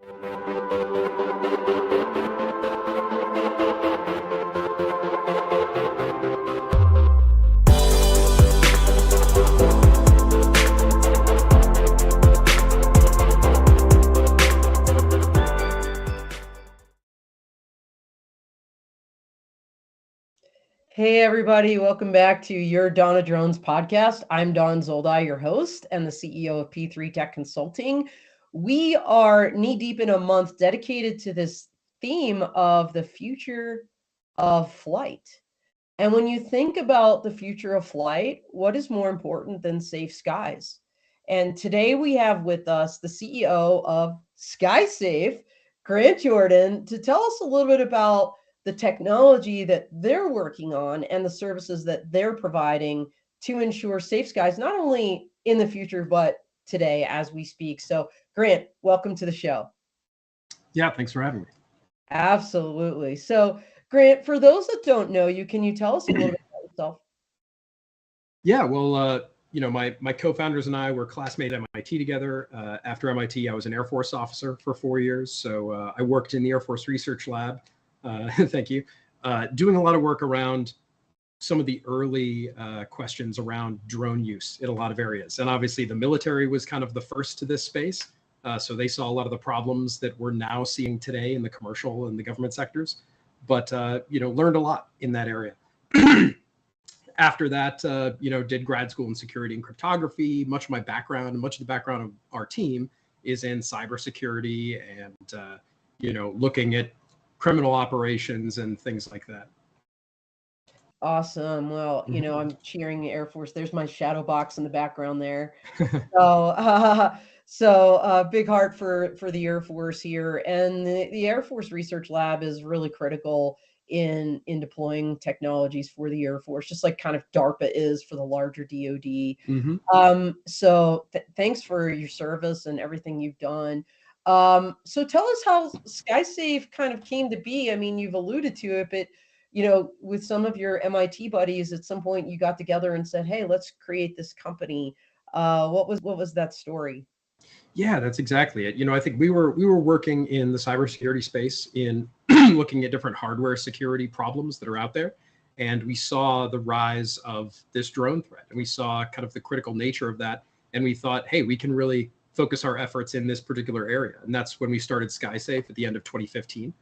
Hey everybody, welcome back to your Dawn of Drones podcast. I'm Don Zoldi, your host and the CEO of P3 Tech Consulting. We are knee-deep in a month dedicated to this theme of the future of flight. And when you think about the future of flight, what is more important than safe skies? And today we have with us the CEO of SkySafe, Grant Jordan, to tell us a little bit about the technology that they're working on and the services that they're providing to ensure safe skies, not only in the future, but today as we speak. So Grant, welcome to the show. Yeah, thanks for having me. Absolutely. So Grant, for those that don't know you, can you tell us a little bit about yourself? Yeah, well, my co-founders and I were classmates at MIT together. After MIT, I was an Air Force officer for 4 years. So I worked in the Air Force Research Lab. Thank you. Doing a lot of work around some of the early questions around drone use in a lot of areas. And obviously the military was kind of the first to this space. So they saw a lot of the problems that we're now seeing today in the commercial and the government sectors, but, learned a lot in that area. After that, did grad school in security and cryptography. Much of my background and much of the background of our team is in cybersecurity and, looking at criminal operations and things like that. Awesome. Well, I'm cheering the Air Force. There's my shadow box in the background there. So big heart for the Air Force here. And the Air Force Research Lab is really critical in deploying technologies for the Air Force, just like kind of DARPA is for the larger DoD. So thanks for your service and everything you've done. So tell us how SkySafe kind of came to be. I mean, you've alluded to it, but with some of your MIT buddies, at some point you got together and said, "Hey, let's create this company." What was that story? Yeah, that's exactly it. I think we were working in the cybersecurity space in looking at different hardware security problems that are out there. And we saw the rise of this drone threat, and we saw kind of the critical nature of that. And we thought, hey, we can really focus our efforts in this particular area. And that's when we started SkySafe at the end of 2015.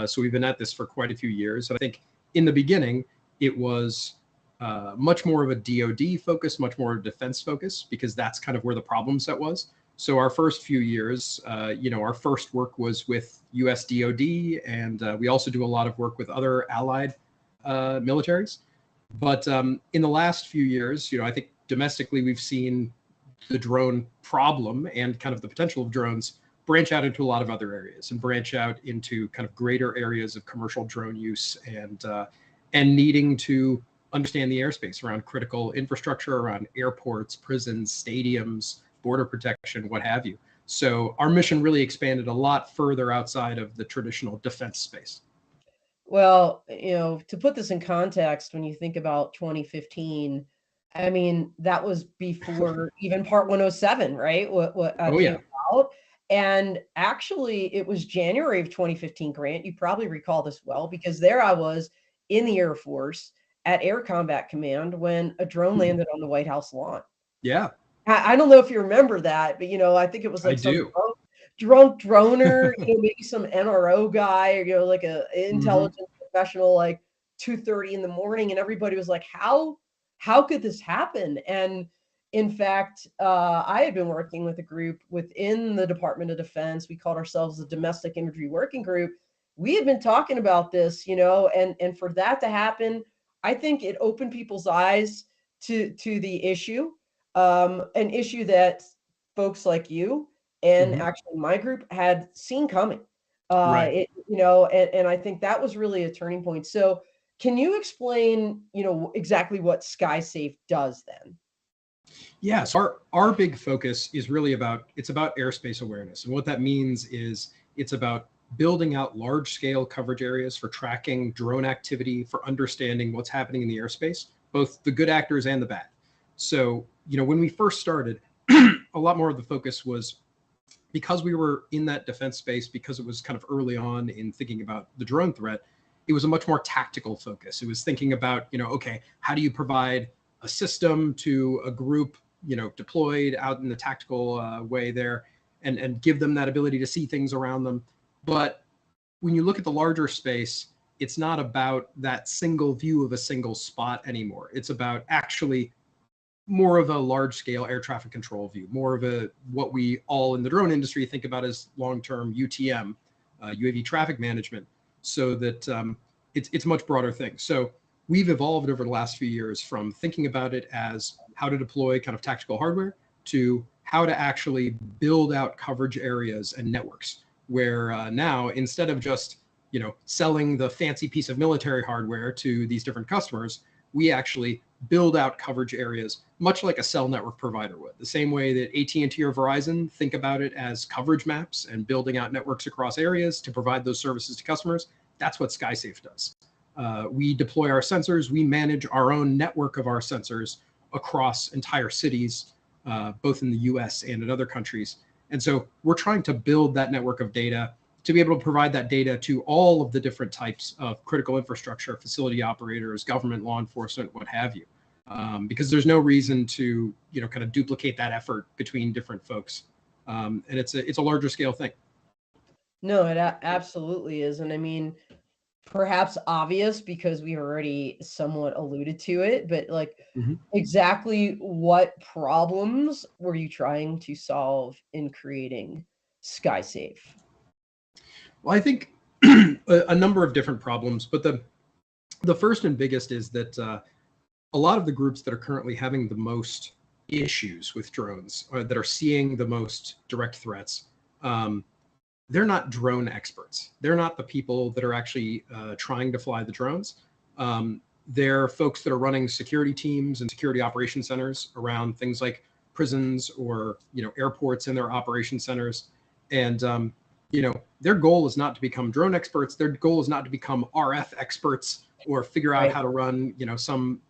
So we've been at this for quite a few years. And I think in the beginning, it was much more of a DoD focus, much more of a defense focus, because that's kind of where the problem set was. So our first few years, our first work was with US DoD, and we also do a lot of work with other allied militaries. But in the last few years, I think domestically we've seen the drone problem and kind of the potential of drones branch out into a lot of other areas and branch out into kind of greater areas of commercial drone use and needing to understand the airspace around critical infrastructure, around airports, prisons, stadiums, border protection, what have you. So our mission really expanded a lot further outside of the traditional defense space. Well, to put this in context, when you think about 2015, I mean, that was before even Part 107, right? What came out. And actually, it was January of 2015, Grant. You probably recall this well, because there I was in the Air Force at Air Combat Command when a drone landed on the White House lawn. Yeah. I don't know if you remember that, but I think it was like some drunk droner, maybe some NRO guy, or like a intelligence professional, like 2:30 in the morning, and everybody was like, "How could this happen?" And in fact, I had been working with a group within the Department of Defense. We called ourselves the Domestic Imagery Working Group. We had been talking about this, and for that to happen, I think it opened people's eyes to the issue. An issue that folks like you and actually my group had seen coming. Right. And I think that was really a turning point. So can you explain, exactly what SkySafe does then? Yeah, so our big focus is really about airspace awareness. And what that means is it's about building out large-scale coverage areas for tracking drone activity, for understanding what's happening in the airspace, both the good actors and the bad. So, when we first started, a lot more of the focus was because we were in that defense space, because it was kind of early on in thinking about the drone threat, it was a much more tactical focus. It was thinking about, okay, how do you provide a system to a group, deployed out in the tactical way there, and give them that ability to see things around them. But when you look at the larger space, it's not about that single view of a single spot anymore. It's about actually more of a large scale air traffic control view, more of a what we all in the drone industry think about as long-term UTM, UAV traffic management, so that it's much broader thing. So we've evolved over the last few years from thinking about it as how to deploy kind of tactical hardware to how to actually build out coverage areas and networks, where now instead of just selling the fancy piece of military hardware to these different customers, we actually build out coverage areas much like a cell network provider would. The same way that AT&T or Verizon think about it as coverage maps and building out networks across areas to provide those services to customers, that's what SkySafe does. We deploy our sensors, we manage our own network of our sensors across entire cities, both in the US and in other countries. And so we're trying to build that network of data to be able to provide that data to all of the different types of critical infrastructure, facility operators, government, law enforcement, what have you. Because there's no reason to, kind of duplicate that effort between different folks. And it's a larger scale thing. No, it absolutely is. And I mean, perhaps obvious because we already somewhat alluded to it, but like exactly what problems were you trying to solve in creating SkySafe? Well, I think a number of different problems, but the first and biggest is that a lot of the groups that are currently having the most issues with drones, or that are seeing the most direct threats, they're not drone experts. They're not the people that are actually trying to fly the drones. They're folks that are running security teams and security operation centers around things like prisons or airports in their operation centers. And their goal is not to become drone experts. Their goal is not to become RF experts or figure out how to run some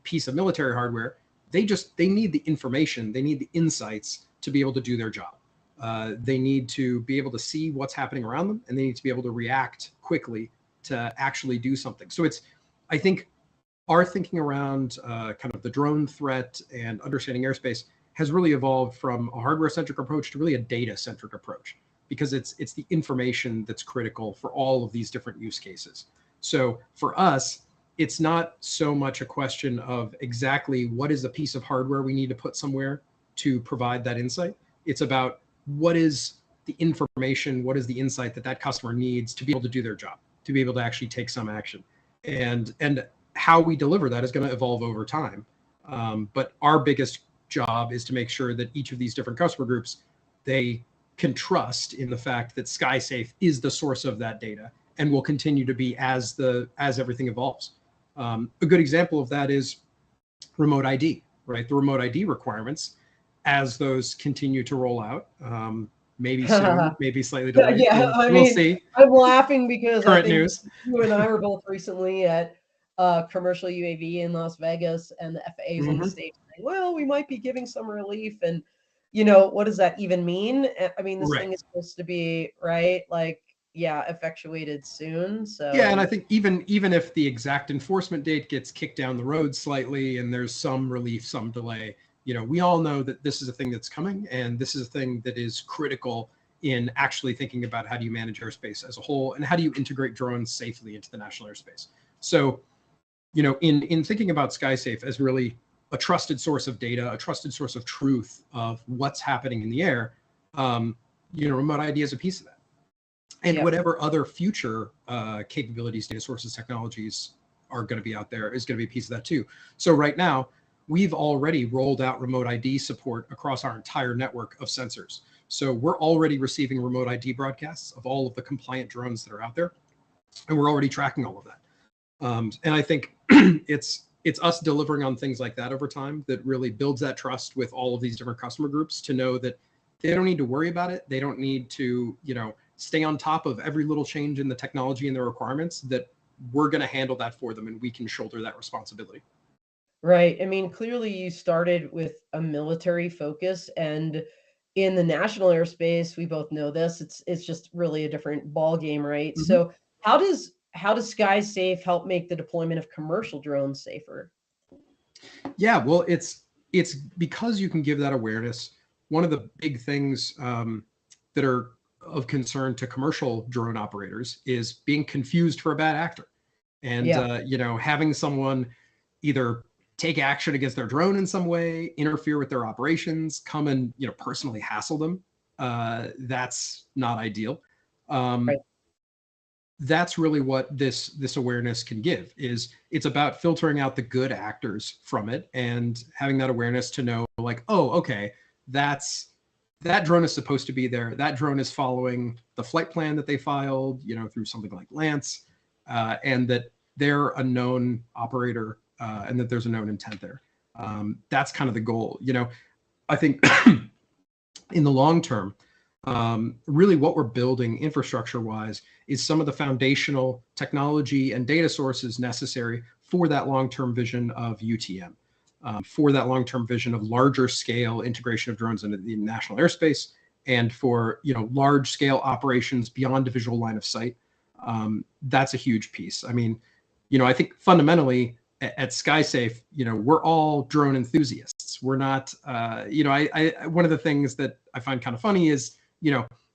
piece of military hardware. They need the information. They need the insights to be able to do their job. They need to be able to see what's happening around them, and they need to be able to react quickly to actually do something. So I think our thinking around kind of the drone threat and understanding airspace has really evolved from a hardware-centric approach to really a data-centric approach, because it's the information that's critical for all of these different use cases. So for us, it's not so much a question of exactly what is a piece of hardware we need to put somewhere to provide that insight. It's about what is the information, what is the insight that customer needs to be able to do their job, to be able to actually take some action. And how we deliver that is going to evolve over time. But our biggest job is to make sure that each of these different customer groups, they can trust in the fact that SkySafe is the source of that data and will continue to be as everything evolves. A good example of that is remote ID, right? The remote ID requirements, as those continue to roll out, maybe soon, maybe slightly delayed. Yeah, we'll see. I'm laughing because Current I think news. you and I were both recently at commercial UAV in Las Vegas, and the FAA is on the stage saying, well, we might be giving some relief. And, what does that even mean? I mean, this thing is supposed to be, right, like, effectuated soon. So yeah, and I think even if the exact enforcement date gets kicked down the road slightly and there's some relief, some delay, we all know that this is a thing that's coming, and this is a thing that is critical in actually thinking about how do you manage airspace as a whole, and how do you integrate drones safely into the national airspace. So, in thinking about SkySafe as really a trusted source of data, a trusted source of truth of what's happening in the air, remote ID is a piece of that. And whatever other future capabilities, data sources, technologies are going to be out there is going to be a piece of that too. So right now, we've already rolled out remote ID support across our entire network of sensors. So we're already receiving remote ID broadcasts of all of the compliant drones that are out there, and we're already tracking all of that. And I think it's us delivering on things like that over time that really builds that trust with all of these different customer groups to know that they don't need to worry about it. They don't need to, stay on top of every little change in the technology and the requirements, that we're going to handle that for them and we can shoulder that responsibility. Right. I mean, clearly you started with a military focus, and in the national airspace, we both know this, it's just really a different ball game, right? Mhm. So how does SkySafe help make the deployment of commercial drones safer? Yeah, well, it's because you can give that awareness. One of the big things that are of concern to commercial drone operators is being confused for a bad actor, and Yeah, having someone either take action against their drone in some way, interfere with their operations, come and personally hassle them. That's not ideal. right. Um, that's really what this awareness can give. Is it's about filtering out the good actors from it and having that awareness to know, like, oh, okay, that drone is supposed to be there, that drone is following the flight plan that they filed through something like Lance, and that they're a known operator, and that there's a known intent there. That's kind of the goal. I think in the long term, really what we're building infrastructure wise is some of the foundational technology and data sources necessary for that long-term vision of UTM, for that long-term vision of larger scale integration of drones into the national airspace, and for large scale operations beyond a visual line of sight. That's a huge piece. I mean, I think fundamentally at SkySafe, we're all drone enthusiasts. We're not, one of the things that I find kind of funny is,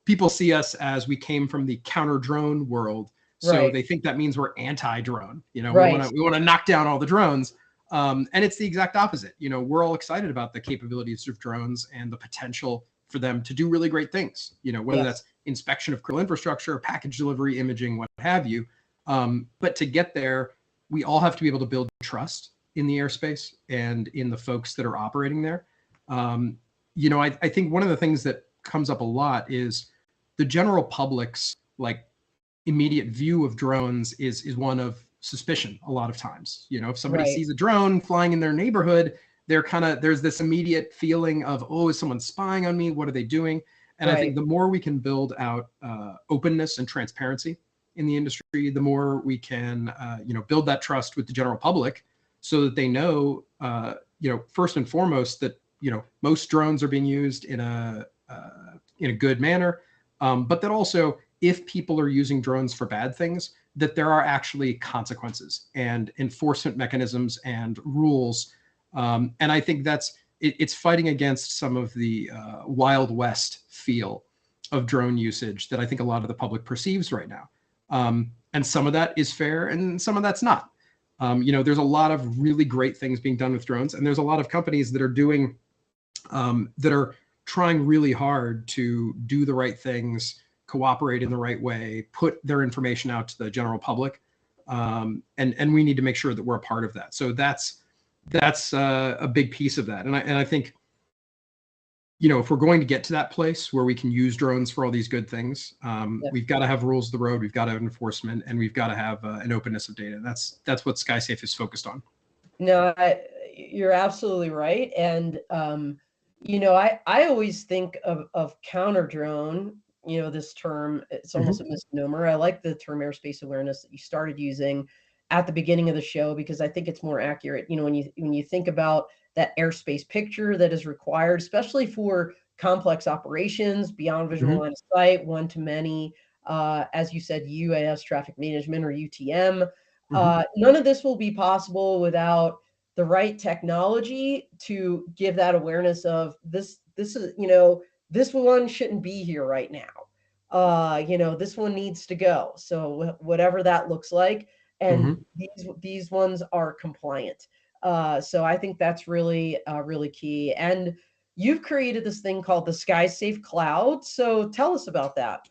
people see us as we came from the counter drone world. So Right. they think that means we're anti-drone. Right. We want to knock down all the drones. And it's the exact opposite. We're all excited about the capabilities of drones and the potential for them to do really great things, whether Yes. that's inspection of critical infrastructure, package delivery, imaging, what have you. But to get there, we all have to be able to build trust in the airspace and in the folks that are operating there. I think one of the things that comes up a lot is the general public's like immediate view of drones is one of suspicion a lot of times. If somebody Right. sees a drone flying in their neighborhood, there's this immediate feeling of, oh, is someone spying on me? What are they doing? And I think Right. the more we can build out openness and transparency in the industry, the more we can build that trust with the general public, so that they know, first and foremost, that most drones are being used in a good manner, but that also, if people are using drones for bad things, that there are actually consequences and enforcement mechanisms and rules. And I think it's fighting against some of the Wild West feel of drone usage that I think a lot of the public perceives right now. And some of that is fair and some of that's not. There's a lot of really great things being done with drones, and there's a lot of companies that are doing that are trying really hard to do the right things, cooperate in the right way, put their information out to the general public, and we need to make sure that we're a part of that. So that's a big piece of that, and I think if we're going to get to that place where we can use drones for all these good things, Yeah. we've got to have rules of the road, we've got to have enforcement, and we've got to have an openness of data. That's what SkySafe is focused on. No, you're absolutely right. And I always think of counter drone, this term, it's almost a Mm-hmm. misnomer. I like the term airspace awareness that you started using at the beginning of the show, because I think it's more accurate. When you think about that airspace picture that is required, especially for complex operations beyond visual Mm-hmm. line of sight, one to many, as you said, UAS traffic management or UTM. Mm-hmm. None of this will be possible without the right technology to give that awareness of this. This is, this one shouldn't be here right now. This one needs to go. So whatever that looks like, and Mm-hmm. these ones are compliant. So I think that's really really key. And you've created this thing called the SkySafe Cloud. So tell us about that.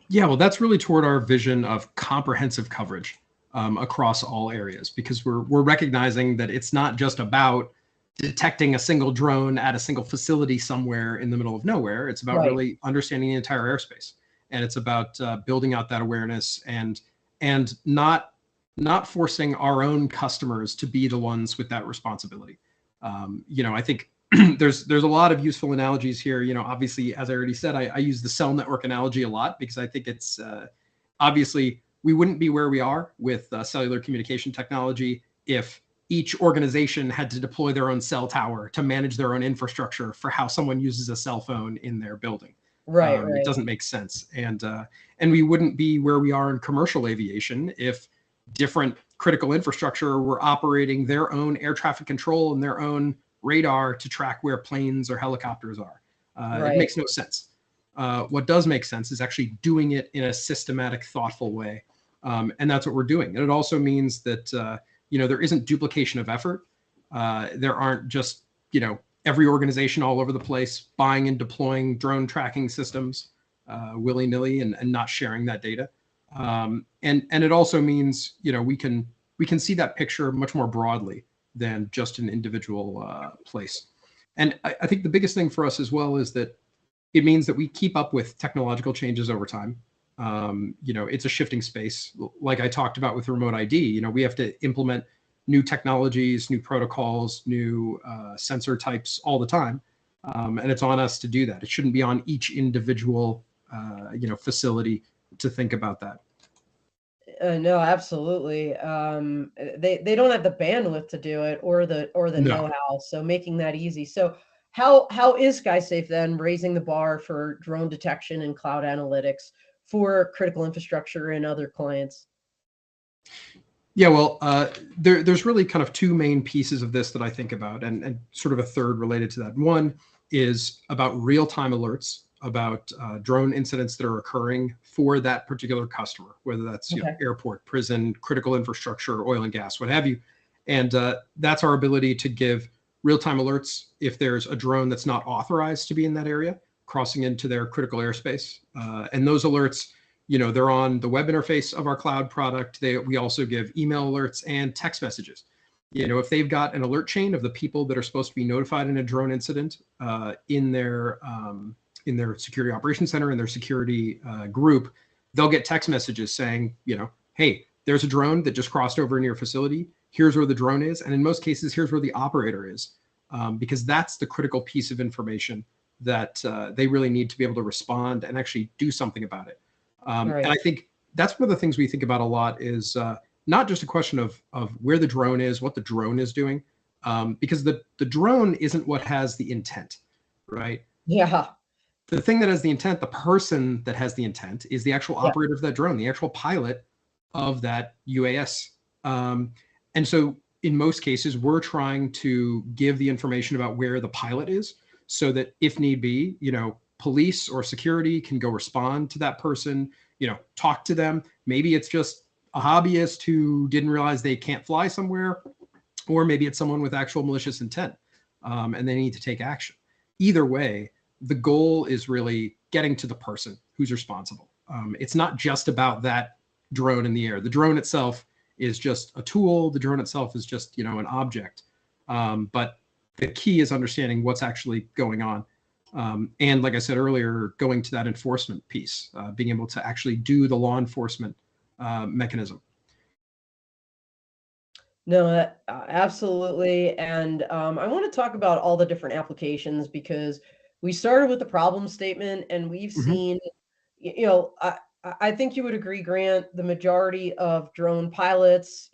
Yeah, well, that's really toward our vision of comprehensive coverage across all areas, because we're recognizing that it's not just about detecting a single drone at a single facility somewhere in the middle of nowhere. It's about Right. really understanding the entire airspace, and it's about building out that awareness and not forcing our own customers to be the ones with that responsibility. I think there's a lot of useful analogies here. Obviously, as I already said, I use the cell network analogy a lot, because I think it's obviously we wouldn't be where we are with cellular communication technology if each organization had to deploy their own cell tower to manage their own infrastructure for how someone uses a cell phone in their building. Right, It doesn't make sense. And we wouldn't be where we are in commercial aviation if different critical infrastructure were operating their own air traffic control and their own radar to track where planes or helicopters are. It makes no sense. What does make sense is actually doing it in a systematic, thoughtful way. And that's what we're doing. And it also means that, there isn't duplication of effort. There aren't just, every organization all over the place buying and deploying drone tracking systems willy-nilly and not sharing that data. And it also means, we can see that picture much more broadly than just an individual place. And I think the biggest thing for us as well is that it means that we keep up with technological changes over time. It's a shifting space. Like I talked about with remote ID, we have to implement new technologies, new protocols, new sensor types all the time. And it's on us to do that. It shouldn't be on each individual, facility to think about that. No, absolutely. They don't have the bandwidth to do it or the know-how. So making that easy. So how is SkySafe then raising the bar for drone detection and cloud analytics for critical infrastructure and other clients? Yeah, well, there's really kind of two main pieces of this that I think about, and sort of a third related to that. One is about real-time alerts about drone incidents that are occurring for that particular customer, whether that's airport, prison, critical infrastructure, oil and gas, what have you. And that's our ability to give real-time alerts if there's a drone that's not authorized to be in that area, crossing into their critical airspace. And those alerts, they're on the web interface of our cloud product. We also give email alerts and text messages. If they've got an alert chain of the people that are supposed to be notified in a drone incident in their security operations center, in their security group, they'll get text messages saying, hey, there's a drone that just crossed over in your facility. Here's where the drone is. And in most cases, here's where the operator is, because that's the critical piece of information that they really need to be able to respond and actually do something about it. And I think that's one of the things we think about a lot is not just a question of where the drone is, what the drone is doing, because the drone isn't what has the intent, right? Yeah. The thing that has the intent, the person that has the intent is the actual operator of that drone, the actual pilot of that UAS. And so in most cases, we're trying to give the information about where the pilot is so that if need be, police or security can go respond to that person, talk to them. Maybe it's just a hobbyist who didn't realize they can't fly somewhere, or maybe it's someone with actual malicious intent and they need to take action. Either way, the goal is really getting to the person who's responsible. It's not just about that drone in the air. The drone itself is just a tool. The drone itself is just, an object. But the key is understanding what's actually going on. And like I said earlier, going to that enforcement piece, being able to actually do the law enforcement mechanism. No, absolutely. And I want to talk about all the different applications because we started with the problem statement and we've seen, I think you would agree, Grant, the majority of drone pilots,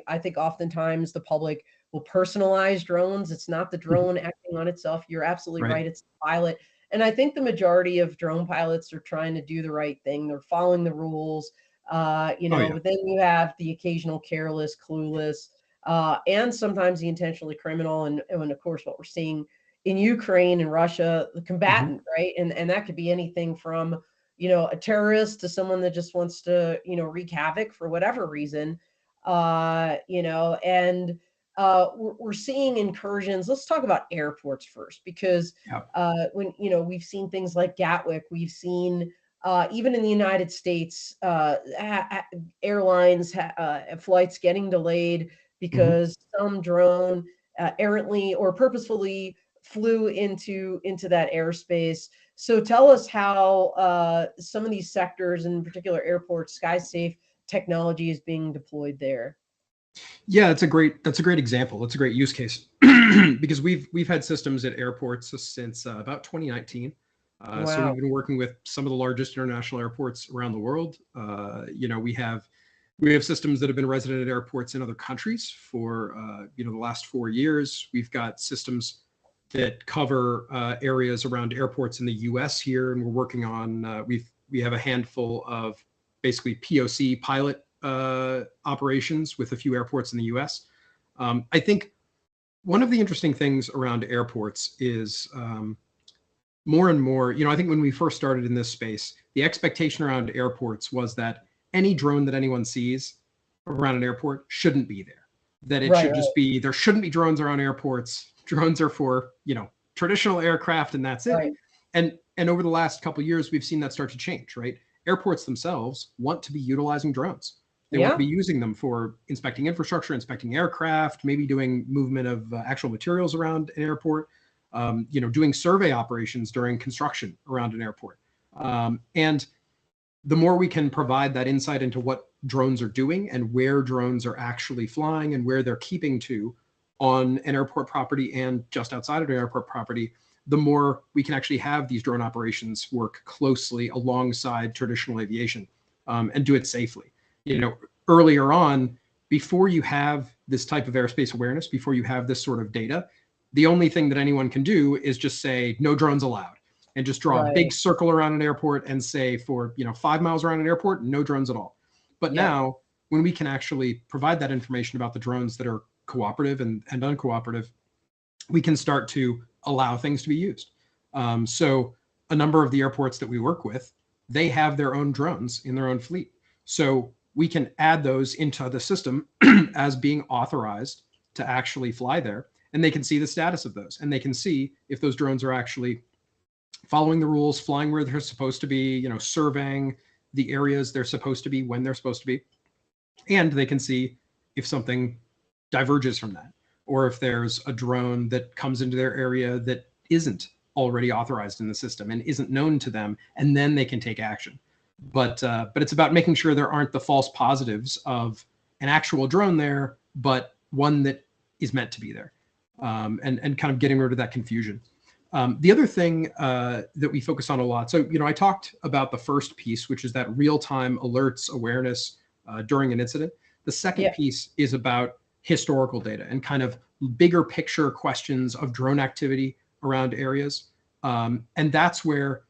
I think oftentimes the public will personalize drones. It's not the drone acting on itself. You're absolutely right. It's the pilot. And I think the majority of drone pilots are trying to do the right thing. They're following the rules, but then you have the occasional careless, clueless, and sometimes the intentionally criminal. And of course, what we're seeing in Ukraine and Russia, the combatant, right? And that could be anything from, a terrorist to someone that just wants to, wreak havoc for whatever reason, and we're seeing incursions. Let's talk about airports first, because when, we've seen things like Gatwick, we've seen even in the United States, airlines, flights getting delayed because some drone errantly or purposefully flew into that airspace. So tell us how some of these sectors, in particular airports, SkySafe technology is being deployed there. Yeah, that's a great example. That's a great use case because we've had systems at airports since about 2019. Wow. So we've been working with some of the largest international airports around the world. We have We have systems that have been resident at airports in other countries for the last 4 years. We've got systems that cover areas around airports in the U.S. here, and we're working on. We have a handful of basically POC pilot operations with a few airports in the U.S. I think one of the interesting things around airports is more and more. I think when we first started in this space, the expectation around airports was that any drone that anyone sees around an airport shouldn't be there. That it should just be, there shouldn't be drones around airports. Drones are for, traditional aircraft, and that's it. Right. And over the last couple of years, we've seen that start to change, right? Airports themselves want to be utilizing drones. They want to be using them for inspecting infrastructure, inspecting aircraft, maybe doing movement of actual materials around an airport, doing survey operations during construction around an airport. And the more we can provide that insight into what drones are doing and where drones are actually flying and where they're keeping to on an airport property and just outside of an airport property, the more we can actually have these drone operations work closely alongside traditional aviation and do it safely. Earlier on, before you have this type of airspace awareness, before you have this sort of data, the only thing that anyone can do is just say no drones allowed, and just draw a big circle around an airport and say for 5 miles around an airport, no drones at all. But now, when we can actually provide that information about the drones that are cooperative and uncooperative, we can start to allow things to be used. So a number of the airports that we work with, they have their own drones in their own fleet. So we can add those into the system as being authorized to actually fly there. And they can see the status of those. And they can see if those drones are actually following the rules, flying where they're supposed to be, surveying the areas they're supposed to be when they're supposed to be. And they can see if something diverges from that, or if there's a drone that comes into their area that isn't already authorized in the system and isn't known to them, and then they can take action. But it's about making sure there aren't the false positives of an actual drone there, but one that is meant to be there, and kind of getting rid of that confusion. The other thing that we focus on a lot, so I talked about the first piece, which is that real-time alerts awareness during an incident. The second piece is about historical data and kind of bigger picture questions of drone activity around areas. And that's where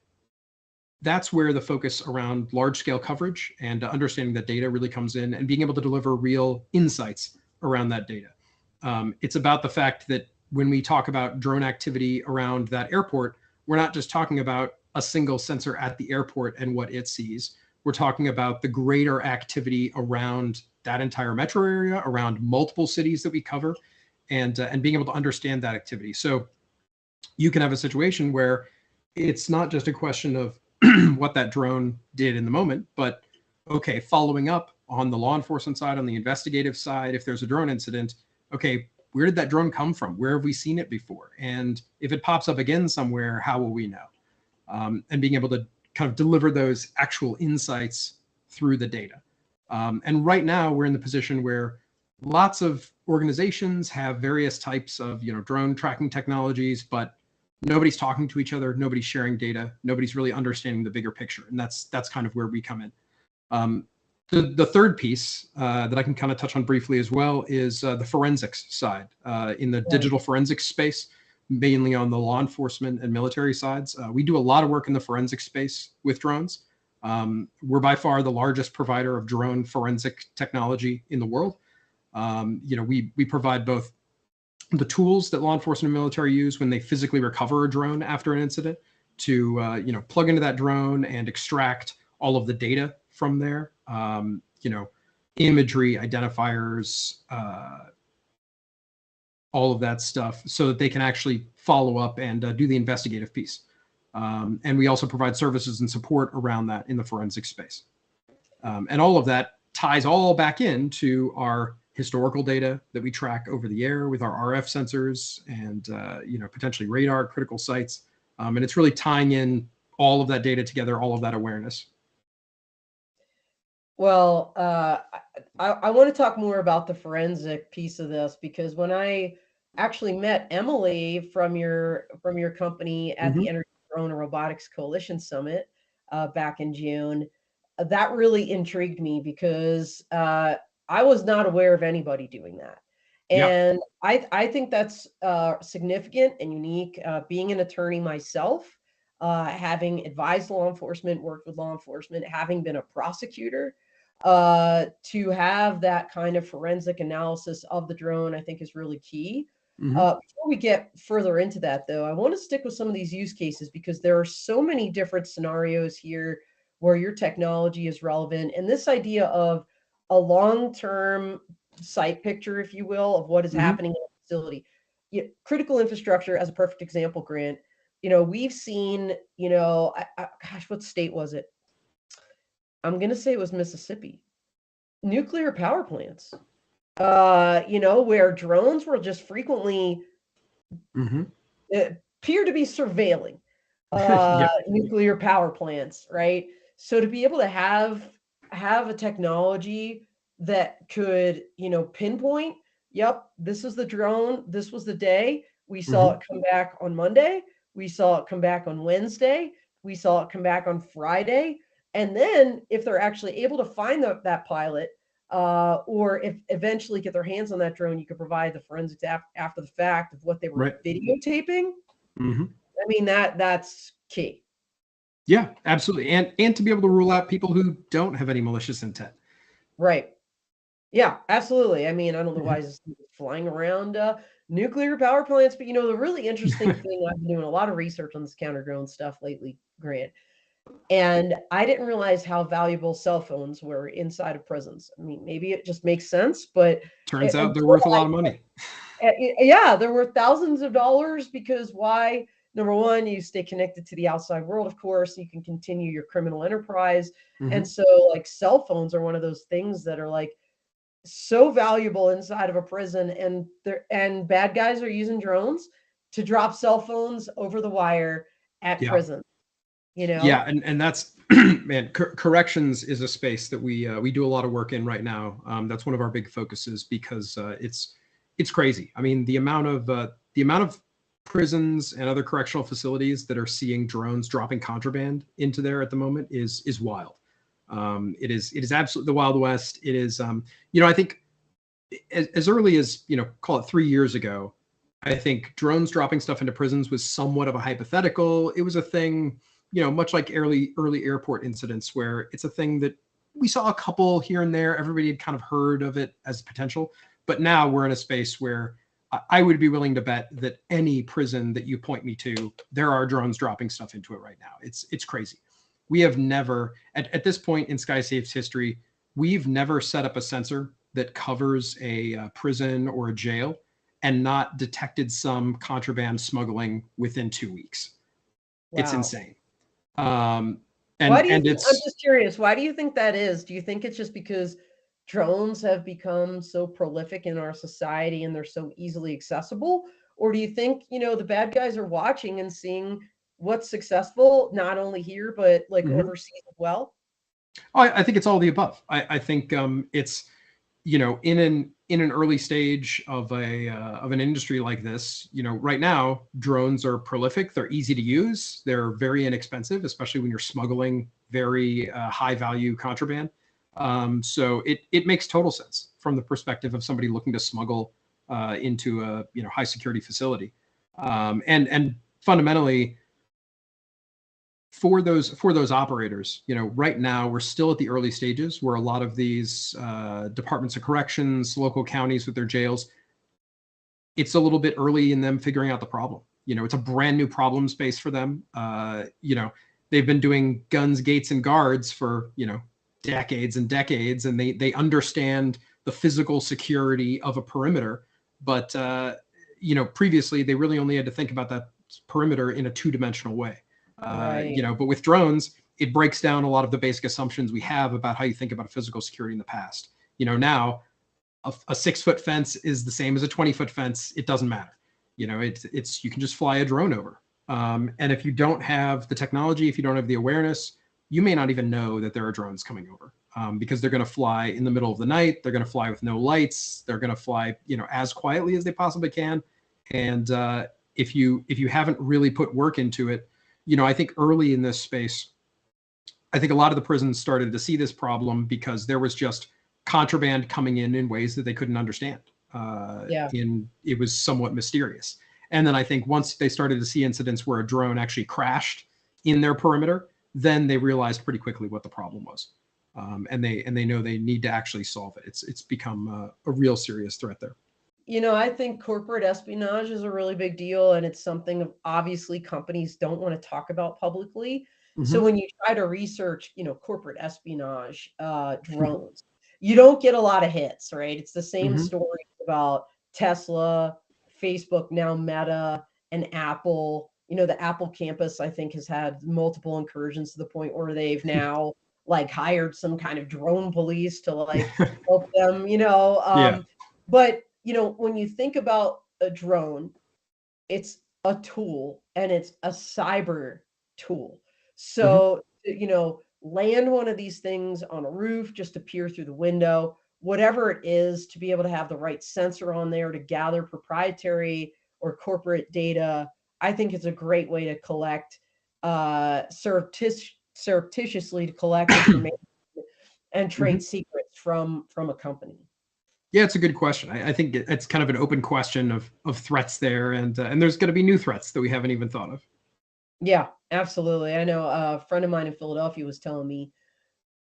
the focus around large-scale coverage and understanding that data really comes in, and being able to deliver real insights around that data. It's about the fact that when we talk about drone activity around that airport, we're not just talking about a single sensor at the airport and what it sees. We're talking about the greater activity around that entire metro area, around multiple cities that we cover, and being able to understand that activity. So you can have a situation where it's not just a question of what that drone did in the moment, but okay, following up on the law enforcement side, on the investigative side, if there's a drone incident, okay, where did that drone come from? Where have we seen it before? And if it pops up again somewhere, how will we know? And being able to kind of deliver those actual insights through the data. And right now we're in the position where lots of organizations have various types of drone tracking technologies, but nobody's talking to each other, nobody's sharing data, nobody's really understanding the bigger picture. And that's kind of where we come in. The third piece that I can kind of touch on briefly as well is the forensics side in the digital forensics space, mainly on the law enforcement and military sides. We do a lot of work in the forensic space with drones. We're by far the largest provider of drone forensic technology in the world. We provide both the tools that law enforcement and military use when they physically recover a drone after an incident to plug into that drone and extract all of the data from there, imagery, identifiers, all of that stuff, so that they can actually follow up and do the investigative piece. And we also provide services and support around that in the forensic space. And all of that ties all back into our historical data that we track over the air with our RF sensors and potentially radar, critical sites. And it's really tying in all of that data together, all of that awareness. Well, I want to talk more about the forensic piece of this, because when I actually met Emily from your company at the Energy Drone and Robotics Coalition Summit back in June, that really intrigued me because I was not aware of anybody doing that. Yeah. And I think that's significant and unique. Being an attorney myself, having advised law enforcement, worked with law enforcement, having been a prosecutor, to have that kind of forensic analysis of the drone, I think is really key. Before we get further into that, though, I want to stick with some of these use cases because there are so many different scenarios here where your technology is relevant. And this idea of a long-term site picture, if you will, of what is happening in a facility. Critical infrastructure, as a perfect example, Grant, we've seen, gosh, what state was it? I'm going to say it was Mississippi. Nuclear power plants, where drones were just frequently appear to be surveilling nuclear power plants, right? So to be able to have a technology that could, pinpoint, yep, this is the drone, this was the day, we saw it come back on Monday, we saw it come back on Wednesday, we saw it come back on Friday. And then if they're actually able to find that pilot, or if eventually get their hands on that drone, you could provide the forensics after the fact of what they were videotaping. I mean, that's key. Yeah, absolutely. And to be able to rule out people who don't have any malicious intent. Right. Yeah, absolutely. I mean, I don't know why it's flying around nuclear power plants, but the really interesting thing, I've been doing a lot of research on this counter drone stuff lately, Grant, and I didn't realize how valuable cell phones were inside of prisons. I mean, maybe it just makes sense, but turns out they're worth a lot of money. Yeah, they're worth thousands of dollars because why? Number one, you stay connected to the outside world, of course, you can continue your criminal enterprise. And so like cell phones are one of those things that are like so valuable inside of a prison, and bad guys are using drones to drop cell phones over the wire at prison. Yeah, and that's man, corrections is a space that we do a lot of work in right now. That's one of our big focuses because it's crazy. I mean, the amount of prisons and other correctional facilities that are seeing drones dropping contraband into there at the moment is wild. It is absolutely the Wild West. It is, I think as early as, call it 3 years ago, I think drones dropping stuff into prisons was somewhat of a hypothetical. It was a thing, much like early airport incidents, where it's a thing that we saw a couple here and there. Everybody had kind of heard of it as potential, but now we're in a space where I would be willing to bet that any prison that you point me to, there are drones dropping stuff into it right now. It's crazy. We have never, at this point in SkySafe's history, we've never set up a sensor that covers a prison or a jail and not detected some contraband smuggling within 2 weeks. Wow. It's insane. I'm just curious, why do you think that is? Do you think it's just because drones have become so prolific in our society and they're so easily accessible? Or do you think, the bad guys are watching and seeing what's successful, not only here, but like overseas as well? I think it's all the above. I think it's, in an early stage of an industry like this, right now, drones are prolific. They're easy to use. They're very inexpensive, especially when you're smuggling very high value contraband. So it makes total sense from the perspective of somebody looking to smuggle into a high security facility. And fundamentally, for those operators, right now we're still at the early stages where a lot of these departments of corrections, local counties with their jails, it's a little bit early in them figuring out the problem. It's a brand new problem space for them. They've been doing guns, gates, and guards for decades and decades, and they understand the physical security of a perimeter. But previously they really only had to think about that perimeter in a two-dimensional way. Right. But with drones, it breaks down a lot of the basic assumptions we have about how you think about physical security in the past. Now a 6-foot fence is the same as a 20-foot fence. It doesn't matter. It's you can just fly a drone over. And if you don't have the technology, if you don't have the awareness, you may not even know that there are drones coming over, because they're going to fly in the middle of the night. They're going to fly with no lights. They're going to fly, as quietly as they possibly can. And if you haven't really put work into it, I think early in this space, I think a lot of the prisons started to see this problem because there was just contraband coming in ways that they couldn't understand. It was somewhat mysterious. And then I think once they started to see incidents where a drone actually crashed in their perimeter, then they realized pretty quickly what the problem was. And they know they need to actually solve it. It's become a real serious threat there. You know, I think corporate espionage is a really big deal, and it's something obviously companies don't want to talk about publicly. So when you try to research, you know, corporate espionage drones, you don't get a lot of hits, right? It's the same story about Tesla, Facebook, now Meta, and Apple. You know, the Apple campus, I think, has had multiple incursions to the point where they've now like hired some kind of drone police to like help them, you know. But you know, when you think about a drone, it's a tool and it's a cyber tool. So, you know, land one of these things on a roof, just to peer through the window, whatever it is, to be able to have the right sensor on there to gather proprietary or corporate data. I think it's a great way to collect, surreptitiously to collect information and trade secrets from a company. Yeah, it's a good question. I think it's kind of an open question of threats there, and there's going to be new threats that we haven't even thought of. Yeah, absolutely. I know a friend of mine in Philadelphia was telling me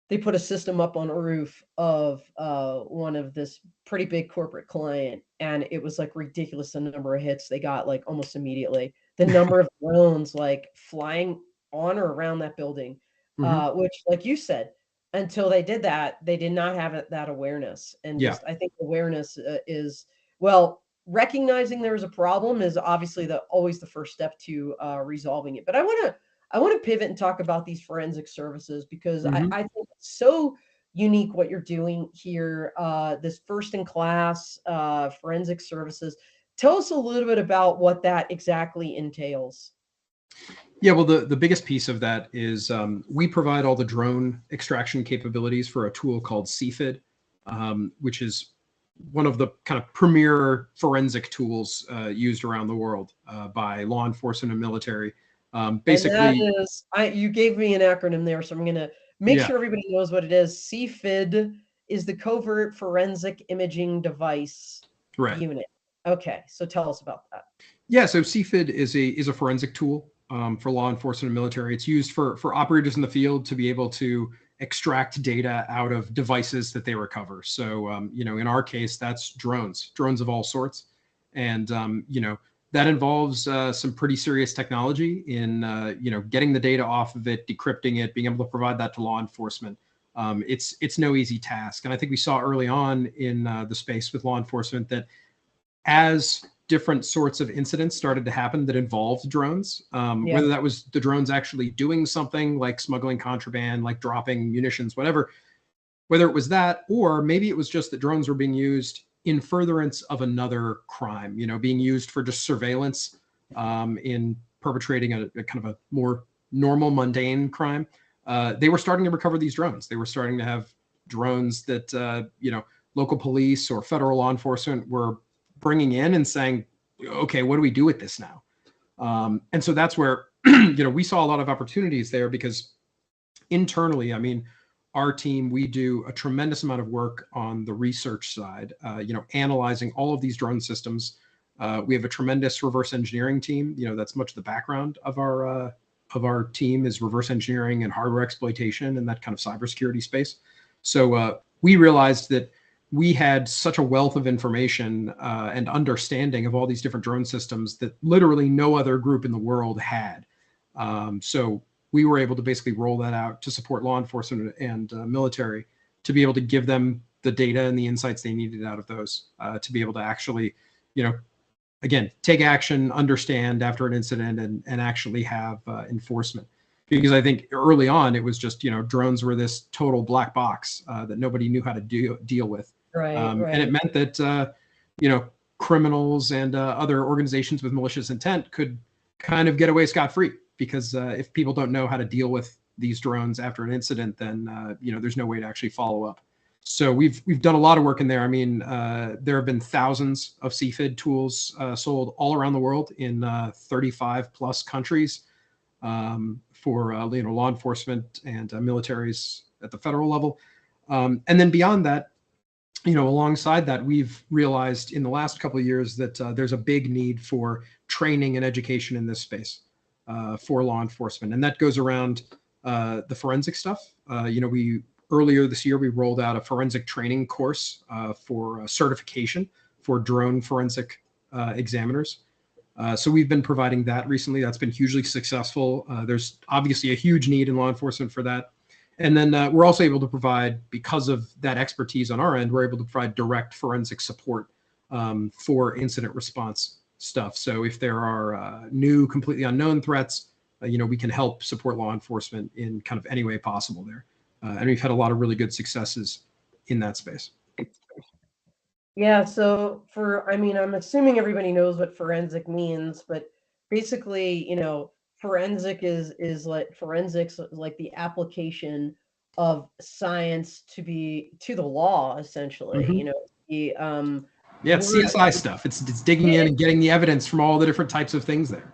they put a system up on a roof of one of this pretty big corporate client, and it was like ridiculous the number of hits they got like almost immediately. The number of drones like flying on or around that building, which, like you said, until they did that, they did not have that awareness. And just, I think awareness is, well, recognizing there was a problem is obviously always the first step to resolving it. But I want to pivot and talk about these forensic services, because I think it's so unique what you're doing here. This first in class forensic services. Tell us a little bit about what that exactly entails. Yeah, well, the biggest piece of that is we provide all the drone extraction capabilities for a tool called CFID, which is one of the kind of premier forensic tools used around the world by law enforcement and military. Basically, and that is, you gave me an acronym there, so I'm going to make sure everybody knows what it is. CFID is the Covert Forensic Imaging Device Unit. Okay, so tell us about that. Yeah, so CFID is a forensic tool for law enforcement and military. It's used for operators in the field to be able to extract data out of devices that they recover. So, you know, in our case, that's drones of all sorts. And, you know, that involves some pretty serious technology in, you know, getting the data off of it, decrypting it, being able to provide that to law enforcement. It's no easy task. And I think we saw early on in the space with law enforcement that as different sorts of incidents started to happen that involved drones, whether that was the drones actually doing something like smuggling contraband, like dropping munitions, whatever, whether it was that, or maybe it was just that drones were being used in furtherance of another crime, you know, being used for just surveillance in perpetrating a kind of a more normal, mundane crime. They were starting to recover these drones. They were starting to have drones that, you know, local police or federal law enforcement were bringing in and saying, okay, what do we do with this now? And so that's where, you know, we saw a lot of opportunities there, because internally, I mean, our team, we do a tremendous amount of work on the research side, you know, analyzing all of these drone systems. We have a tremendous reverse engineering team. You know, that's much the background of our team is reverse engineering and hardware exploitation and that kind of cybersecurity space. So we realized that we had such a wealth of information and understanding of all these different drone systems that literally no other group in the world had. So we were able to basically roll that out to support law enforcement and military, to be able to give them the data and the insights they needed out of those, to be able to actually, you know, again, take action, understand after an incident, and actually have enforcement. Because I think early on, it was just, you know, drones were this total black box that nobody knew how to deal with. And it meant that, you know, criminals and other organizations with malicious intent could kind of get away scot-free, because if people don't know how to deal with these drones after an incident, then, you know, there's no way to actually follow up. So we've done a lot of work in there. I mean, there have been thousands of CFID tools sold all around the world in 35 plus countries. for law enforcement and militaries at the federal level. And then beyond that, alongside that, we've realized in the last couple of years that there's a big need for training and education in this space for law enforcement. And that goes around the forensic stuff. We earlier this year, we rolled out a forensic training course for certification for drone forensic examiners. So we've been providing that recently. That's been hugely successful. There's obviously a huge need in law enforcement for that. And then we're also able to provide, because of that expertise on our end, we're able to provide direct forensic support for incident response stuff. So if there are new, completely unknown threats, we can help support law enforcement in kind of any way possible there. And we've had a lot of really good successes in that space. Yeah, so I'm assuming everybody knows what forensic means, but basically, forensics is like the application of science to the law, essentially. Mm-hmm. It's CSI stuff. It's digging in and getting the evidence from all the different types of things there.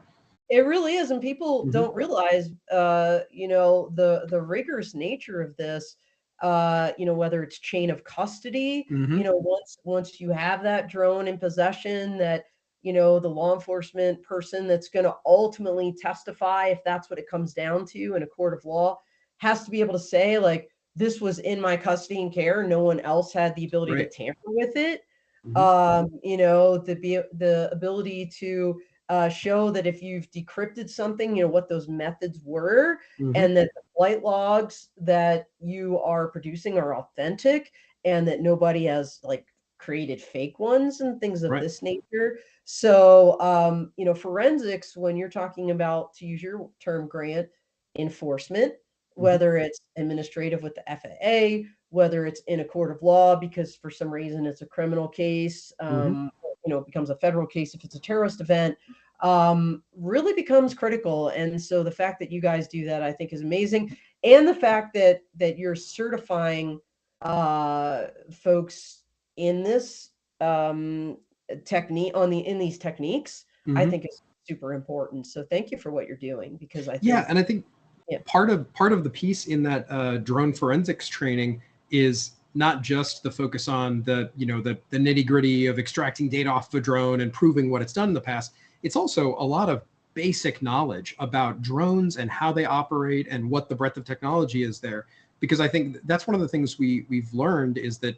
It really is, and people don't realize, the rigorous nature of this. Whether it's chain of custody, once you have that drone in possession, that the law enforcement person that's going to ultimately testify, if that's what it comes down to in a court of law, has to be able to say, like, this was in my custody and care, no one else had the ability to tamper with it. The ability to show that if you've decrypted something, what those methods were, and that the flight logs that you are producing are authentic, and that nobody has created fake ones and things of this nature. So, forensics, when you're talking about, to use your term, Grant, enforcement, whether it's administrative with the FAA, whether it's in a court of law because for some reason it's a criminal case, it becomes a federal case if it's a terrorist event, really becomes critical. And so the fact that you guys do that, I think, is amazing. And the fact that you're certifying folks in this technique in these techniques, I think is super important. So thank you for what you're doing, because I think and I think part of the piece in that drone forensics training is not just the focus on the nitty gritty of extracting data off the drone and proving what it's done in the past. It's also a lot of basic knowledge about drones and how they operate and what the breadth of technology is there. Because I think that's one of the things we've learned is that,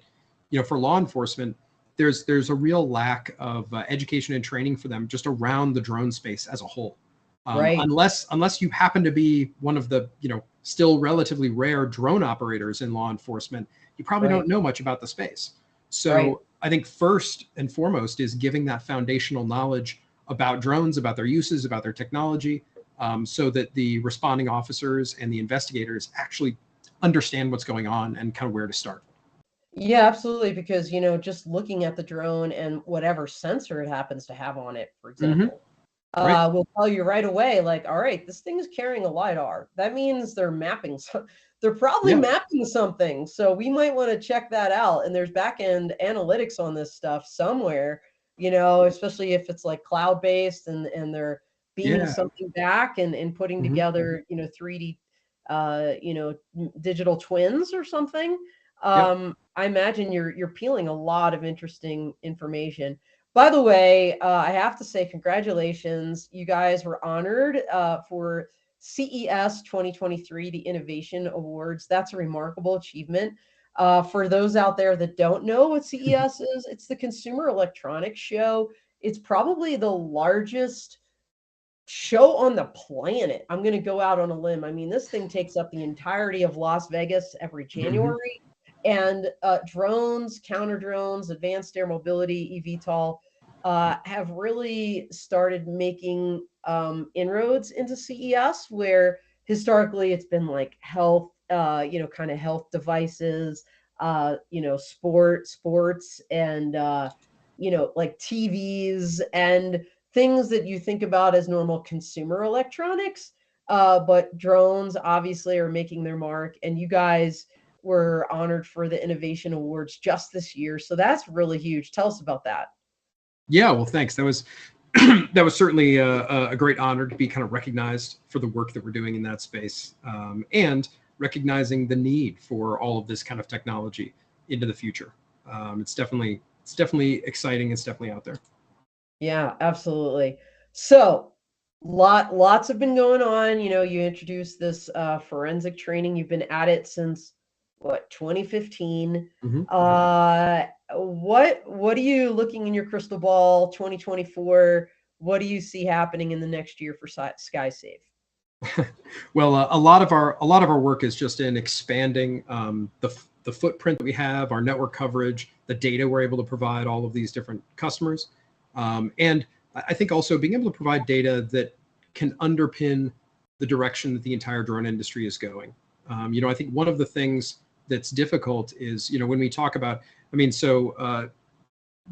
for law enforcement, there's a real lack of education and training for them just around the drone space as a whole. Unless you happen to be one of the, still relatively rare drone operators in law enforcement, you probably don't know much about the space. So I think first and foremost is giving that foundational knowledge about drones, about their uses, about their technology, so that the responding officers and the investigators actually understand what's going on and kind of where to start. Yeah, absolutely. Because, just looking at the drone and whatever sensor it happens to have on it, for example, will tell you right away, like, all right, this thing is carrying a LiDAR. That means they're mapping. They're probably mapping something. So we might want to check that out. And there's back-end analytics on this stuff somewhere, especially if it's like cloud-based and they're beaming something back and putting together, 3D, digital twins or something. I imagine you're peeling a lot of interesting information. By the way, I have to say congratulations. You guys were honored for CES 2023, the Innovation Awards. That's a remarkable achievement. For those out there that don't know what CES is, it's the Consumer Electronics Show. It's probably the largest show on the planet. I'm going to go out on a limb. I mean, this thing takes up the entirety of Las Vegas every January. And drones, counter drones, advanced air mobility, eVTOL, have really started making inroads into CES, where historically it's been like health, kind of health devices, sports, and like TVs and things that you think about as normal consumer electronics. But drones obviously are making their mark, and you guys were honored for the Innovation Awards just this year. So that's really huge. Tell us about that. Yeah, well, thanks. That was that was certainly a great honor to be kind of recognized for the work that we're doing in that space, and recognizing the need for all of this kind of technology into the future. It's definitely exciting. It's definitely out there. Yeah, absolutely. So lots have been going on. You know, you introduced this forensic training. You've been at it since what, 2015. Mm-hmm. What are you looking in your crystal ball, 2024? What do you see happening in the next year for SkySafe? Well, a lot of our work is just in expanding the footprint that we have, our network coverage, the data we're able to provide all of these different customers, and I think also being able to provide data that can underpin the direction that the entire drone industry is going. You know, I think one of the things that's difficult is, you know, when we talk about, I mean, so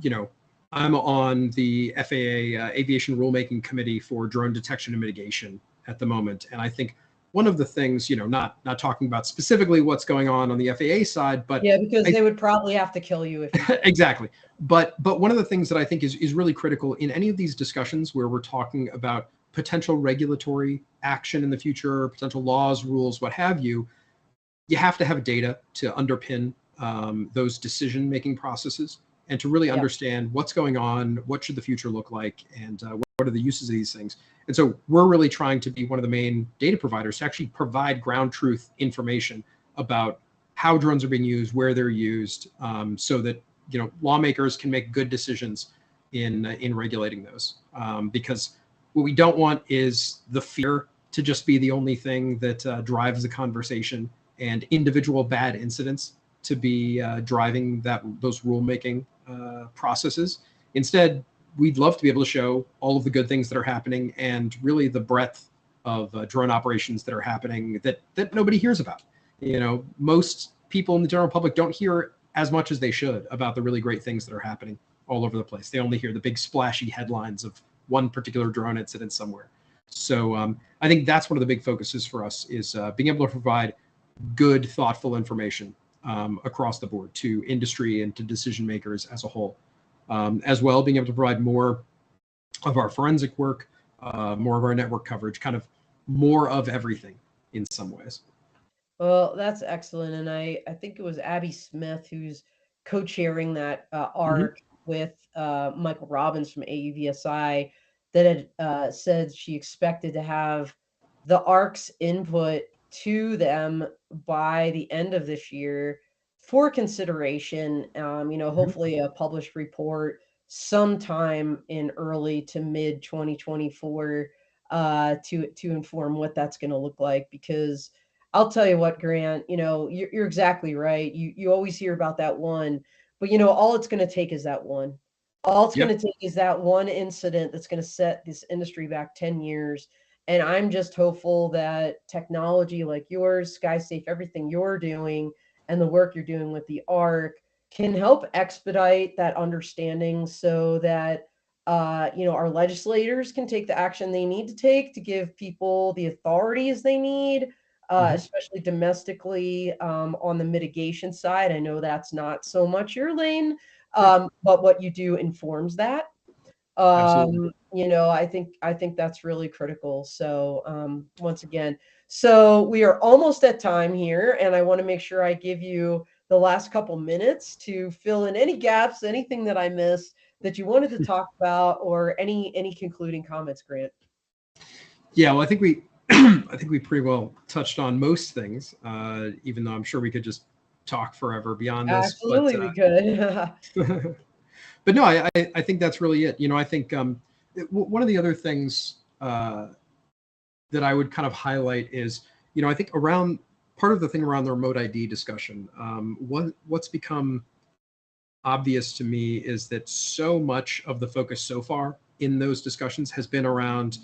you know, I'm on the FAA Aviation Rulemaking Committee for Drone Detection and Mitigation at the moment, and I think one of the things, you know, not talking about specifically what's going on the FAA side, but yeah, because they would probably have to kill you if you did. Exactly. But one of the things that I think is really critical in any of these discussions where we're talking about potential regulatory action in the future, potential laws, rules, what have you, you have to have data to underpin those decision-making processes and to really understand what's going on, what should the future look like, and what are the uses of these things. And so we're really trying to be one of the main data providers to actually provide ground truth information about how drones are being used, where they're used, so that, you know, lawmakers can make good decisions in regulating those. Because what we don't want is the fear to just be the only thing that drives the conversation, and individual bad incidents to be driving those rulemaking processes. Instead, we'd love to be able to show all of the good things that are happening and really the breadth of drone operations that are happening that nobody hears about. You know, most people in the general public don't hear as much as they should about the really great things that are happening all over the place. They only hear the big splashy headlines of one particular drone incident somewhere. So I think that's one of the big focuses for us is being able to provide good, thoughtful information across the board to industry and to decision makers as a whole. As well, being able to provide more of our forensic work, more of our network coverage, kind of more of everything in some ways. Well, that's excellent. And I think it was Abby Smith who's co-chairing that ARC with Michael Robbins from AUVSI that had said she expected to have the ARC's input to them by the end of this year for consideration. You know, hopefully a published report sometime in early to mid 2024 to inform what that's going to look like. Because I'll tell you what, Grant, you know, you're exactly right. You always hear about that one, but you know, all it's going to take is that one. All it's going to take is that one incident that's going to set this industry back 10 years. And I'm just hopeful that technology like yours, SkySafe, everything you're doing, and the work you're doing with the ARC can help expedite that understanding so that you know, our legislators can take the action they need to take to give people the authorities they need, especially domestically, on the mitigation side. I know that's not so much your lane, but what you do informs that. You know, I think that's really critical. So once again, so we are almost at time here, and I want to make sure I give you the last couple minutes to fill in any gaps, anything that I missed that you wanted to talk about, or any concluding comments, Grant. Yeah, well, I think we I think we pretty well touched on most things, even though I'm sure we could just talk forever beyond this. Absolutely, we could. But no, I think that's really it. You know, I think one of the other things that I would kind of highlight is, you know, I think around part of the thing around the remote ID discussion, what's become obvious to me is that so much of the focus so far in those discussions has been around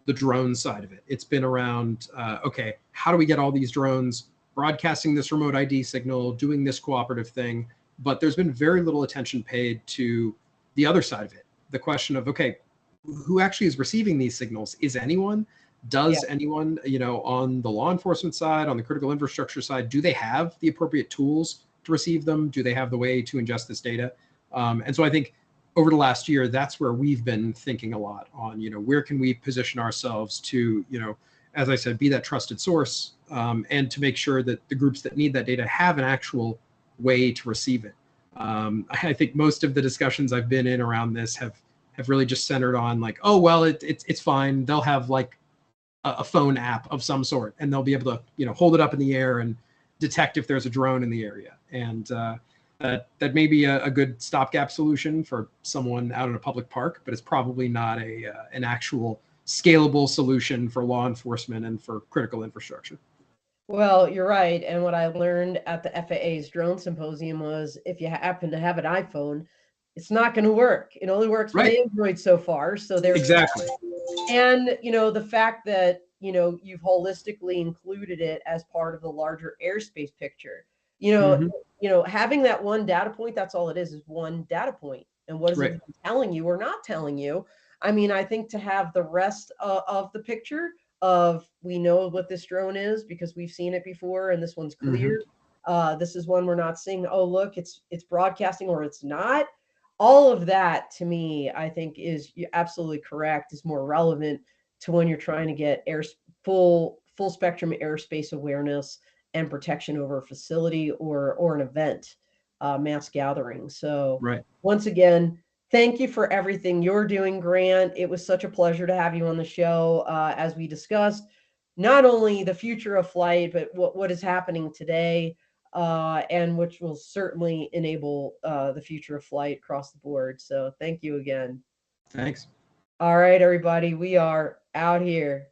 the drone side of it. It's been around, okay, how do we get all these drones broadcasting this remote ID signal, doing this cooperative thing? But there's been very little attention paid to the other side of it. The question of, okay, who actually is receiving these signals? Is anyone? Does anyone, you know, on the law enforcement side, on the critical infrastructure side, do they have the appropriate tools to receive them? Do they have the way to ingest this data? And so I think over the last year, that's where we've been thinking a lot on, where can we position ourselves to, as I said, be that trusted source, and to make sure that the groups that need that data have an actual way to receive it. I think most of the discussions I've been in around this have really just centered on like, oh, well, it's fine. They'll have like a phone app of some sort, and they'll be able to, hold it up in the air and detect if there's a drone in the area. And that may be a good stopgap solution for someone out in a public park, but it's probably not an actual scalable solution for law enforcement and for critical infrastructure. Well, you're right. And what I learned at the FAA's drone symposium was if you happen to have an iPhone, it's not going to work. It only works with Android so far. So there's exactly. And the fact that you've holistically included it as part of the larger airspace picture. Having that one data point, that's all it is one data point. And what is it telling you or not telling you? I mean, I think to have the rest of the picture of we know what this drone is because we've seen it before and this one's clear. This is one we're not seeing. Oh, look, it's broadcasting or it's not. All of that to me, I think is absolutely correct, is more relevant to when you're trying to get full spectrum airspace awareness and protection over a facility or an event, mass gathering. So once again, thank you for everything you're doing, Grant. It was such a pleasure to have you on the show as we discussed not only the future of flight, but what is happening today. And which will certainly enable the future of flight across the board. So thank you again. Thanks. All right, everybody, we are out here.